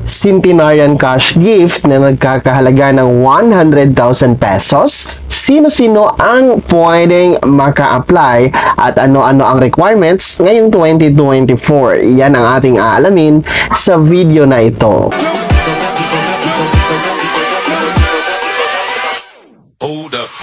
Centenarian cash gift na nagkakahalaga ng 100,000 pesos. Sino-sino ang pwedeng maka-apply at ano-ano ang requirements ngayong 2024? Yan ang ating aalamin sa video na ito. Hold up.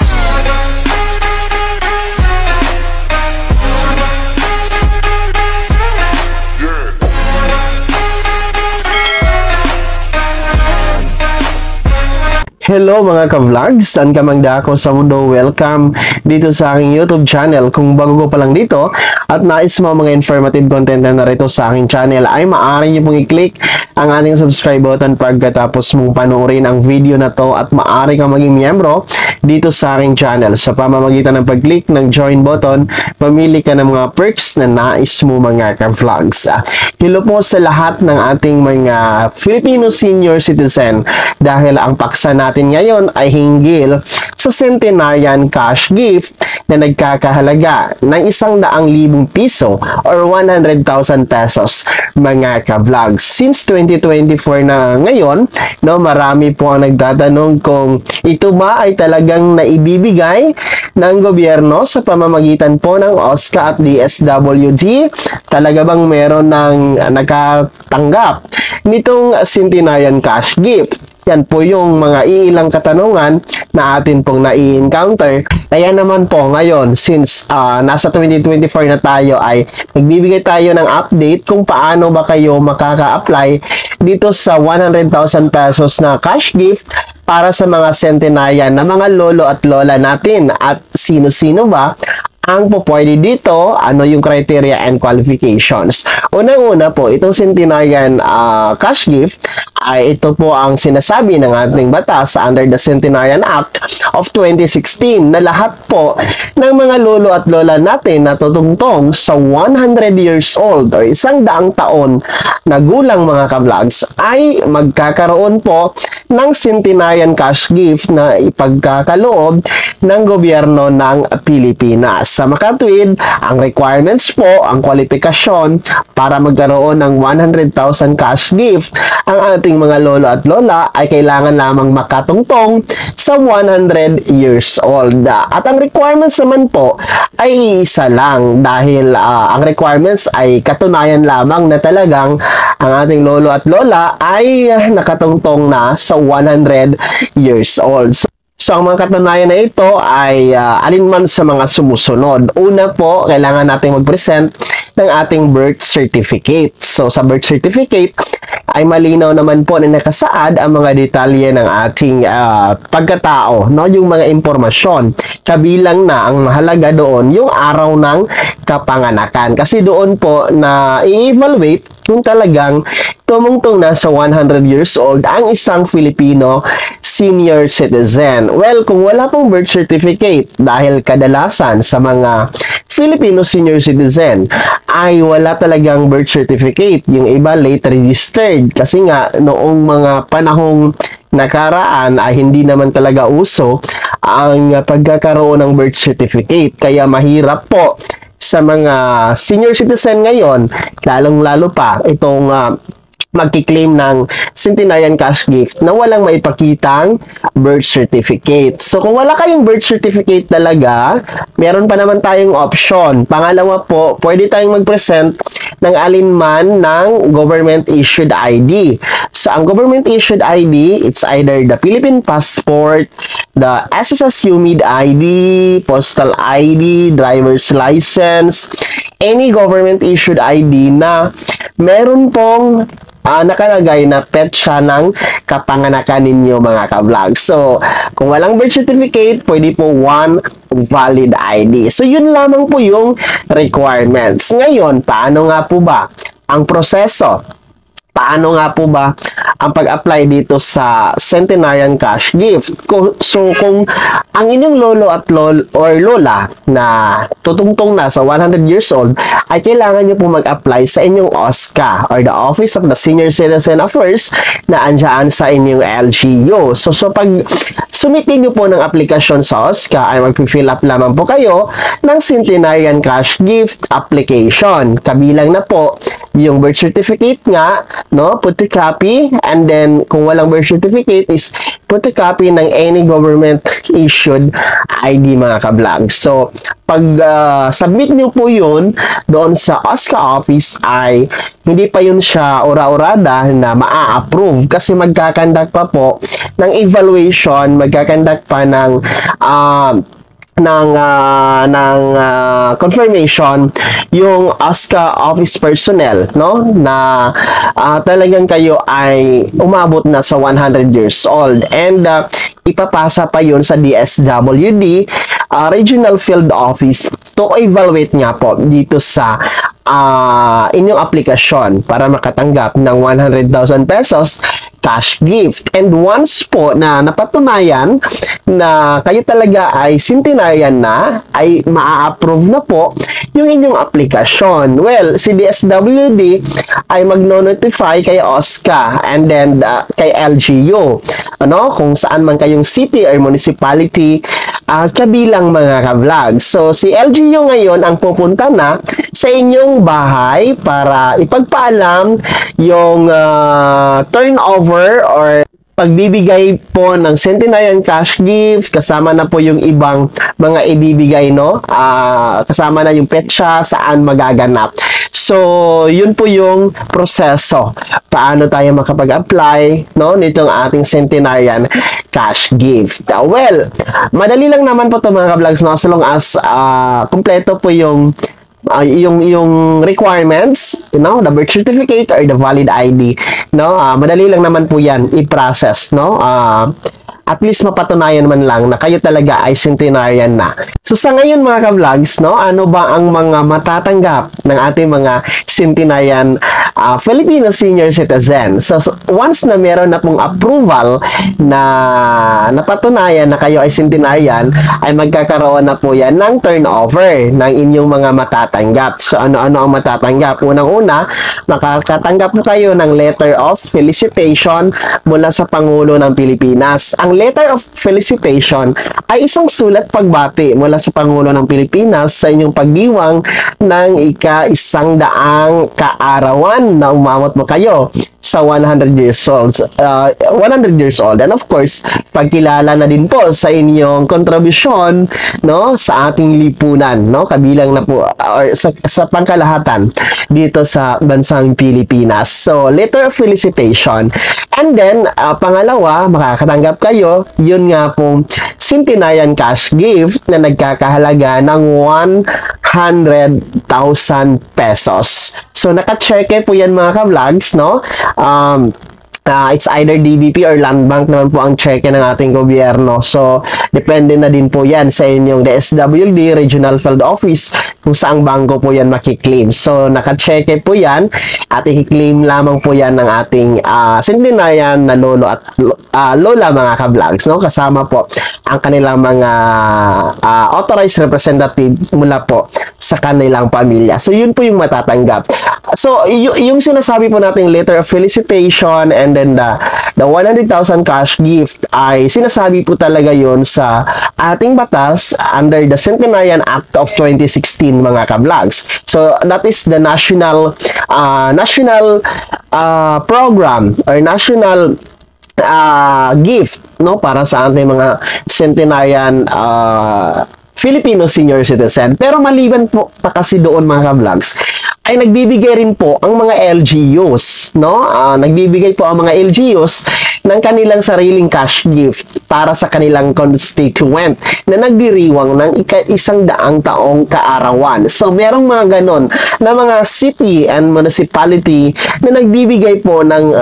Hello mga ka-vlogs! Saan ka mang dako sa mundo? Welcome dito sa aking YouTube channel. Kung bago ko pa lang dito at nais mo mga informative content na narito sa aking channel, ay maaari niyo pong i-click ang ating subscribe button pagkatapos mong panoorin ang video na to at maaari kang maging miyembro dito sa aking channel. Sa pamamagitan ng pag-click ng join button, pamili ka ng mga perks na nais mo mga ka-vlogs. Hello po sa lahat ng ating mga Filipino senior citizen dahil ang paksa natin ngayon ay hinggil sa Centenarian cash gift na nagkakahalaga ng 100,000 piso or 100,000 pesos mga ka-vlogs. Since 2024 na ngayon, no, marami po ang nagtatanong kung ito ba ay talagang naibibigay ng gobyerno sa pamamagitan po ng OSCA at DSWD. Talaga bang meron ng nakatanggap nitong Centenarian cash gift? Yan po yung mga iilang katanungan na atin pong nai-encounter. Kaya naman po ngayon, since nasa 2024 na tayo, ay nagbibigay tayo ng update kung paano ba kayo makaka-apply dito sa 100,000 pesos na cash gift para sa mga centenarian na mga lolo at lola natin. At sino-sino ba ang pupwede dito, ano yung criteria and qualifications. Unang-una po, itong Centenarian cash gift ay ito po ang sinasabi ng ating batas under the Centenarian Act of 2016 na lahat po ng mga lolo at lola natin na tutungtong sa 100 years old o 100 taon na gulang mga ka-vlogs ay magkakaroon po ng Centenarian cash gift na ipagkakaloob ng gobyerno ng Pilipinas. Sa makatwid, ang requirements po, ang kwalifikasyon para magkaroon ng 100,000 cash gift, ang ating mga lolo at lola ay kailangan lamang makatungtong sa 100 years old. At ang requirements naman po ay isa lang dahil ang requirements ay katunayan lamang na talagang ang ating lolo at lola ay nakatungtong na sa 100 years old. So, ang mga katunayan na ito ay alinman sa mga sumusunod. Una po, kailangan natin mag-present ng ating birth certificate. So, sa birth certificate, ay malinaw naman po na nakasaad ang mga detalye ng ating pagkatao, no? Yung mga impormasyon. Kabilang na ang mahalaga doon, yung araw ng kapanganakan. Kasi doon po na i-evaluate kung talagang tumungtong na sa 100 years old ang isang Filipino senior citizen. Well, kung wala pong birth certificate, dahil kadalasan sa mga Filipino senior citizen ay wala talagang birth certificate. Yung iba late registered kasi nga noong mga panahong nakaraan ay hindi naman talaga uso ang pagkakaroon ng birth certificate. Kaya mahirap po sa mga senior citizen ngayon, lalong-lalo pa itong magkiklaim ng Centenarian cash gift na walang maipakitang birth certificate. So, kung wala kayong birth certificate talaga, meron pa naman tayong option. Pangalawa po, pwede tayong mag-present ng alinman ng government-issued ID. So, ang government-issued ID, it's either the Philippine Passport, the SSS UMID ID, Postal ID, Driver's License, any government-issued ID na meron pong nakalagay na petsa ng kapanganakan ninyo mga ka-vlog. So, kung walang birth certificate, pwede po one valid ID. So, yun lamang po yung requirements. Ngayon, paano nga po ba ang proseso? Paano nga po ba ang pag-apply dito sa Centenarian cash gift? So, kung ang inyong lolo at lola na tutungtong na sa 100 years old, ay kailangan nyo po mag-apply sa inyong OSCA or the Office of the Senior Citizen Affairs na andyan sa inyong LGU. So pag sumitin nyo po ng aplikasyon sa OSCA, ay mag-fill up lamang po kayo ng Centenarian cash gift application. Kabilang na po yung birth certificate nga no? Photocopy, and then kung walang birth certificate is photocopy ng any government issued ID, mga ka-vlog. So, pag submit nyo po yun doon sa OSCA office ay hindi pa yun siya ura-urada na maa-approve kasi magkakandak pa po ng evaluation, magkakandak pa ng confirmation yung OSCA office personnel, no, na talagang kayo ay umabot na sa 100 years old, and ipapasa pa yun sa DSWD Regional Field Office to evaluate nga po dito sa inyong aplikasyon para makatanggap ng 100,000 pesos cash gift. And once po na napatunayan na kayo talaga ay centenarian na, ay maa-approve na po yung inyong aplikasyon. Well, si DSWD ay magno-notify kay OSCA and then kay LGU, ano, kung saan man kayong city or municipality kabilang, mga ka-vlog. So, si LGU ngayon ang pupunta na sa inyong bahay para ipagpaalam yung turnover or pagbibigay po ng centenarian cash gift, kasama na po yung ibang mga ibibigay, no? Kasama na yung petsa saan magaganap. So, yun po yung proseso. Paano tayo makapag-apply, no, nitong ating centenarian cash gift. Well, madali lang naman po ito, mga ka-vlogs, no? So long as kumpleto po yung requirements, you know, the birth certificate or the valid ID, no? Madali lang naman po yan i-process, no? At least mapatunayan man lang na kayo talaga ay centenarian na. So sa ngayon, mga ka-vlogs, no, ano ba ang mga matatanggap ng ating mga centenarian Filipino senior citizen? So once na meron na pong approval na napatunayan na kayo ay centenarian, ay magkakaroon na po yan ng turnover ng inyong mga matatanggap. So ano-ano ang matatanggap? Unang-una, makakatanggap po kayo ng letter of felicitation mula sa Pangulo ng Pilipinas. Ang letter of felicitation ay isang sulat pagbati mula sa Pangulo ng Pilipinas sa inyong pagdiwang ng ika-100 kaarawan na umabot mo kayo sa 100 years old. 100 years old. And of course, pagkilala na din po sa inyong kontribusyon, no, sa ating lipunan, no, kabilang na po or sa pangkalahatan dito sa bansang Pilipinas. So, letter of felicitation. And then, pangalawa, makakatanggap kayo, yun nga pong centenarian cash gift na nagkakahalaga ng 100,000 pesos. So, naka-check po yan, mga ka-vlogs, no? It's either DBP or Land Bank naman po ang check ng ating gobyerno. So, depende na din po yan sa inyong DSWD Regional Field Office kung saang bangko po yan makiklaim. So, naka-check po yan at i-claim lamang po yan ng ating centenarian na lolo at lola, mga ka-vlogs, no? Kasama po ang kanilang mga authorized representative mula po sa kanilang pamilya. So, yun po yung matatanggap. So, yung sinasabi po nating letter of felicitation and then the 100,000 cash gift ay sinasabi po talaga yun sa ating batas under the Centenarian Act of 2016, mga ka-vlogs. So, that is the national program or national gift, no, para sa ating mga centenarian Filipino senior citizen. Pero maliban po pa kasi doon, mga ka-vlogs, ay nagbibigay rin po ang mga LGUs, no? Nagbibigay po ang mga LGUs ng kanilang sariling cash gift para sa kanilang constituent na nagdiriwang ng ika-100 taong kaarawan. So, merong mga ganon na mga city and municipality na nagbibigay po ng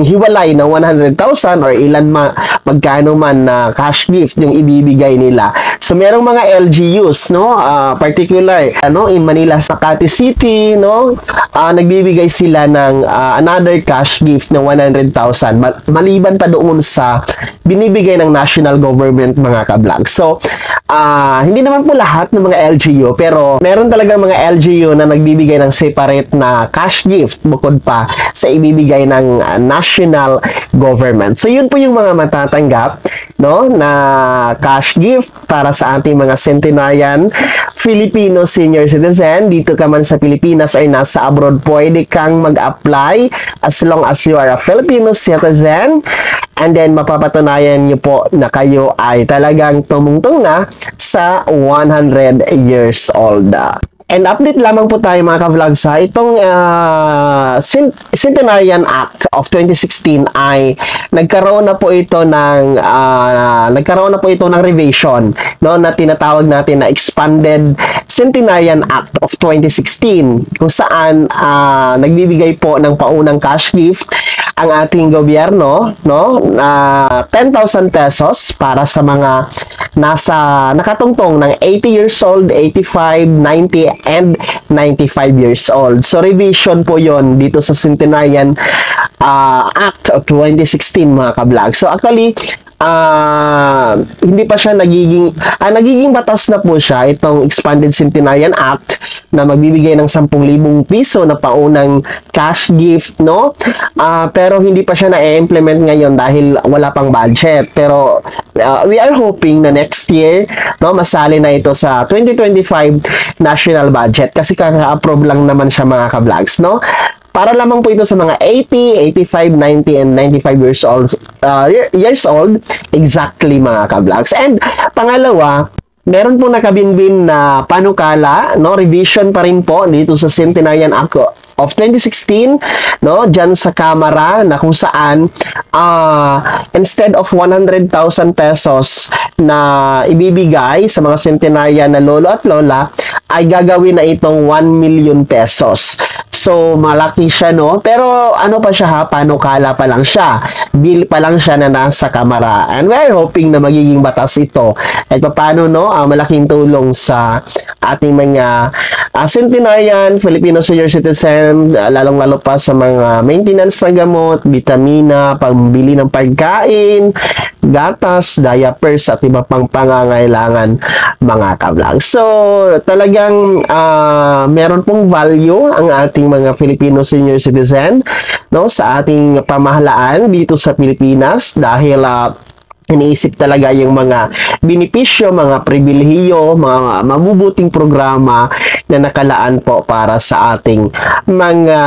hiwalay ng 100,000 or ilan magkano man na cash gift yung ibibigay nila. So, merong mga LGUs, no? Particular, in Manila, Makati City, no? Nagbibigay sila ng another cash gift ng 100,000 maliban pa doon sa binibigay ng national government, mga ka-vlog. So, hindi naman po lahat ng mga LGU, pero meron talagang mga LGU na nagbibigay ng separate na cash gift bukod pa sa ibibigay ng national government. So, yun po yung mga matatanggap no, na cash gift para sa ating mga centenarian Filipino senior citizen. Dito ka man sa Pilipinas ay nasa abroad, pwede kang mag-apply as long as you are a Filipino citizen. And then, mapapatunayan nyo po na kayo ay talagang tumungtong na sa 100 years old. And update lamang po tayo mga ka-vlogs sa itong Centenarian Act of 2016 ay nagkaroon na po ito ng revision, no, na tinatawag natin na Expanded Centenarian Act of 2016, kung saan nagbibigay po ng paunang cash gift ang ating gobyerno, no, 10,000 pesos para sa mga nakatungtong ng 80 years old, 85, 90, and 95 years old. So, revision po yon dito sa Centenarian Act of 2016 mga ka-vlog. So, actually, hindi pa siya nagiging batas na po siya, itong Expanded Centenarian Act, na magbibigay ng 10,000 piso na paunang cash gift, no? Pero hindi pa siya na-implement ngayon dahil wala pang budget. Pero we are hoping na next year, no, masali na ito sa 2025 national budget kasi kaka-approve lang naman siya mga ka-vlogs, no? Para lamang po ito sa mga 80, 85, 90, and 95 years old, exactly mga ka-vlogs. And pangalawa, meron po nakabinbin na panukala, no, revision pa rin po dito sa Centenarian Act of 2016, no, dyan sa Kamara, na kung saan instead of 100,000 pesos na ibibigay sa mga centenarian na lolo at lola, ay gagawin na itong 1 million pesos. So, malaki siya, no? Pero, ano pa siya ha? Panukala pa lang siya. Bill pa lang siya na nasa Kamara. And we're hoping na magiging batas ito. At paano, no? Malaking tulong sa ating mga centenarian, Filipino senior citizen, lalong-lalo pa sa mga maintenance na gamot, vitamina, pambili ng pagkain, gatas, diapers, at iba pang pangangailangan mga ka-vlog. So, talagang meron pong value ang ating mga Filipino senior citizen, no, sa ating pamahalaan dito sa Pilipinas dahil iniisip talaga yung mga benepisyo, mga pribilehiyo, mga mabubuting programa na nakalaan po para sa ating mga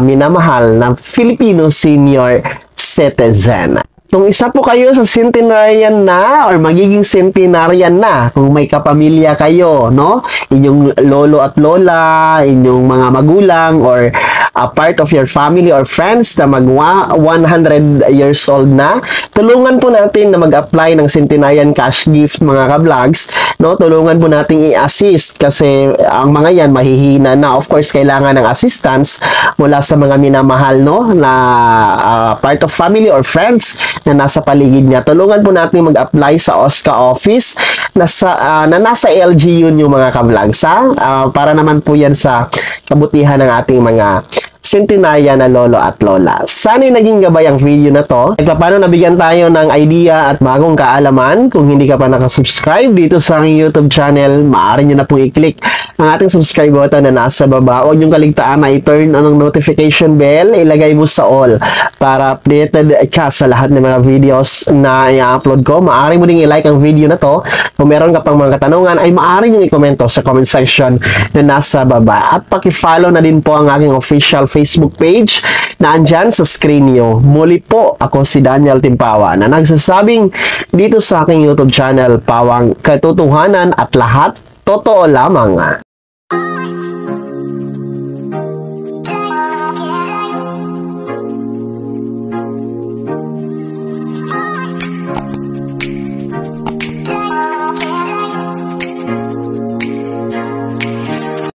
minamahal na Filipino senior citizen. Kung isa po kayo sa centenarian na or magiging centenarian na, kung may kapamilya kayo, no, inyong lolo at lola, inyong mga magulang, or a part of your family or friends na mag 100 years old na, tulungan po natin na mag-apply ng centenarian cash gift mga ka-vlogs, no, tulungan po natin i-assist kasi ang mga yan mahihina na. Of course, kailangan ng assistance mula sa mga minamahal, no, na part of family or friends na nasa paligid niya. Tulungan po natin mag-apply sa OSCA office na nasa LGU yung mga ka-vlogs, para naman po yan sa kabutihan ng ating mga centenarian na lolo at lola. Sana'y naging gabay ang video na to. At paano nabigyan tayo ng idea at bagong kaalaman. Kung hindi ka pa nakasubscribe dito sa aking YouTube channel, maaari nyo na pong i-click ang ating subscribe button na nasa baba. Huwag nyo kaligtaan na i-turn ang notification bell, ilagay mo sa all para updated ka sa lahat ng mga videos na i-upload ko. Maaari mo ding i-like ang video na to. Kung meron ka pang mga katanungan, ay maaari nyo i-komento sa comment section na nasa baba. At paki-follow na din po ang aking official Facebook page na andyan sa screen nyo. Muli po, ako si Daniel Timpawa na nagsasabing dito sa aking YouTube channel, Pawang Katotohanan at lahat totoo lamang.